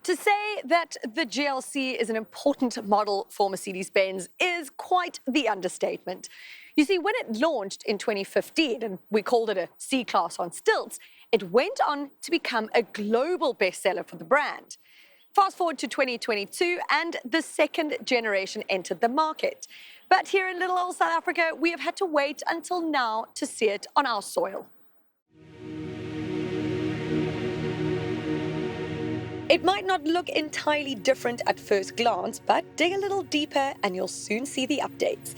To say that the GLC is an important model for Mercedes-Benz is quite the understatement. You see, when it launched in 2015, and we called it a C-Class on stilts, it went on to become a global bestseller for the brand. Fast forward to 2022, and the second generation entered the market. But here in little old South Africa, we have had to wait until now to see it on our soil. It might not look entirely different at first glance, but dig a little deeper and you'll soon see the updates.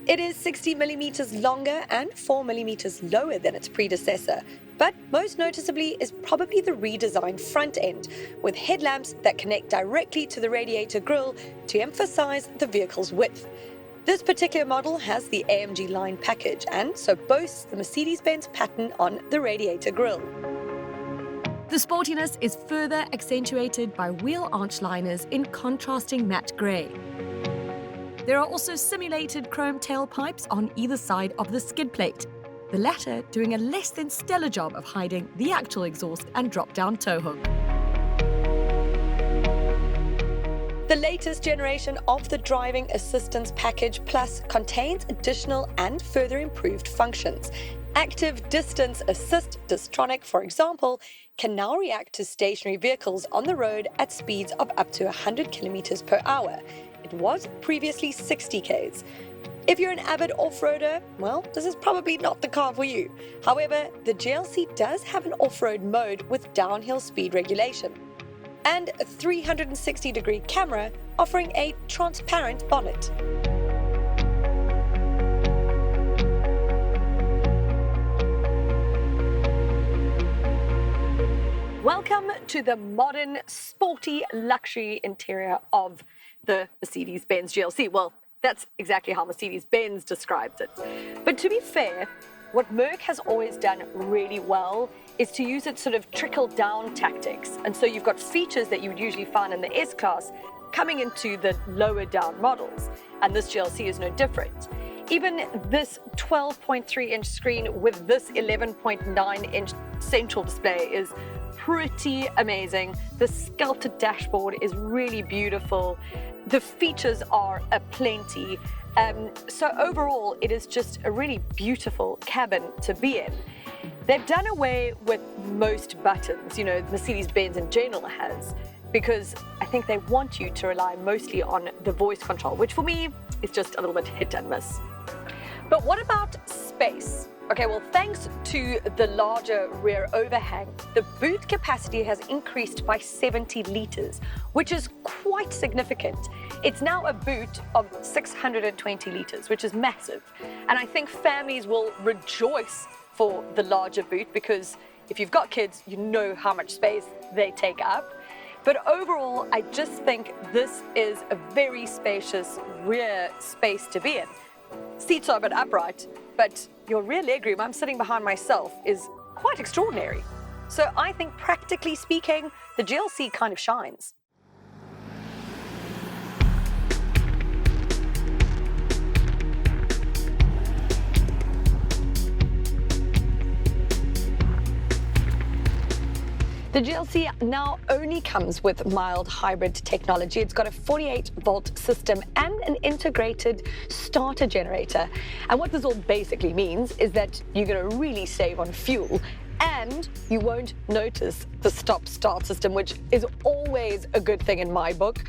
It is 60 millimeters longer and 4 millimeters lower than its predecessor, but most noticeably is probably the redesigned front end, with headlamps that connect directly to the radiator grille to emphasize the vehicle's width. This particular model has the AMG line package and so boasts the Mercedes-Benz pattern on the radiator grille. The sportiness is further accentuated by wheel arch liners in contrasting matte grey. There are also simulated chrome tailpipes on either side of the skid plate, the latter doing a less than stellar job of hiding the actual exhaust and drop-down tow hook. The latest generation of the Driving Assistance Package Plus contains additional and further improved functions. Active Distance Assist Distronic, for example, can now react to stationary vehicles on the road at speeds of up to 100 kilometers per hour. It was previously 60 k's. If you're an avid off-roader, well, this is probably not the car for you. However, the GLC does have an off-road mode with downhill speed regulation and a 360-degree camera offering a transparent bonnet. Welcome to the modern, sporty, luxury interior of the Mercedes-Benz GLC. Well, that's exactly how Mercedes-Benz describes it. But to be fair, what Merc has always done really well is to use its sort of trickle-down tactics. And so you've got features that you would usually find in the S-Class coming into the lower-down models. And this GLC is no different. Even this 12.3-inch screen with this 11.9-inch central display is pretty amazing. The sculpted dashboard is really beautiful. The features are aplenty. So overall, it is just a really beautiful cabin to be in. They've done away with most buttons, Mercedes-Benz in general has, because I think they want you to rely mostly on the voice control, which for me is just a little bit hit and miss. But what about space? Okay, well, thanks to the larger rear overhang, the boot capacity has increased by 70 litres, which is quite significant. It's now a boot of 620 litres, which is massive. And I think families will rejoice for the larger boot because if you've got kids, you know how much space they take up. But overall, I just think this is a very spacious rear space to be in. Seats are a bit upright, but your rear legroom, I'm sitting behind myself, is quite extraordinary. So I think practically speaking, the GLC kind of shines. The GLC now only comes with mild hybrid technology. It's got a 48-volt system and an integrated starter generator. And what this all basically means is that you're going to really save on fuel and you won't notice the stop-start system, which is always a good thing in my book.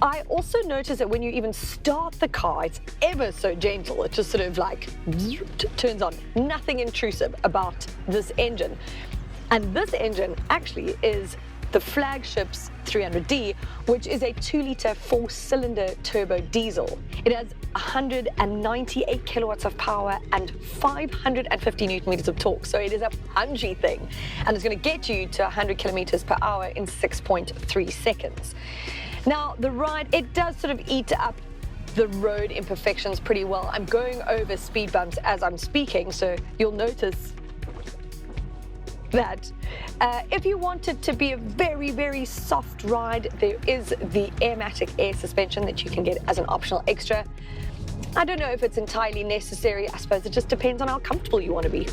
I also notice that when you even start the car, it's ever so gentle. It just sort of like turns on. Nothing intrusive about this engine. And this engine actually is the flagship's 300D, which is a 2-litre 4-cylinder turbo diesel. It has 198 kilowatts of power and 550 newton meters of torque. So it is a punchy thing. And it's going to get you to 100 kilometers per hour in 6.3 seconds. Now, the ride, it does sort of eat up the road imperfections pretty well. I'm going over speed bumps as I'm speaking, so you'll notice that. If you want it to be a very, very soft ride, there is the Airmatic air suspension that you can get as an optional extra. I don't know if it's entirely necessary. I suppose it just depends on how comfortable you want to be.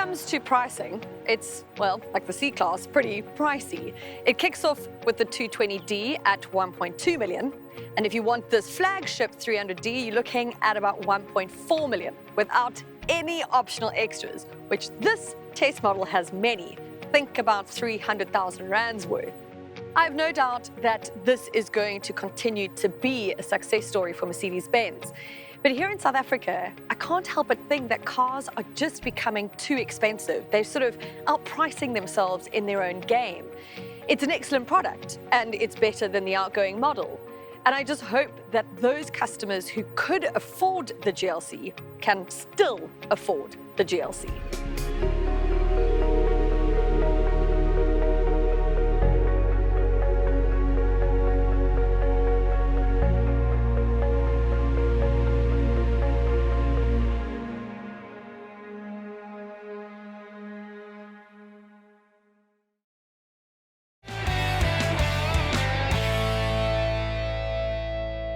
comes to pricing, it's, well, like the C-Class, pretty pricey. It kicks off with the 220D at 1.2 million. And if you want this flagship 300D, you're looking at about 1.4 million without any optional extras, which this test model has many. Think about 300,000 rands worth. I have no doubt that this is going to continue to be a success story for Mercedes-Benz. But here in South Africa, I can't help but think that cars are just becoming too expensive. They're sort of outpricing themselves in their own game. It's an excellent product, and it's better than the outgoing model. And I just hope that those customers who could afford the GLC can still afford the GLC.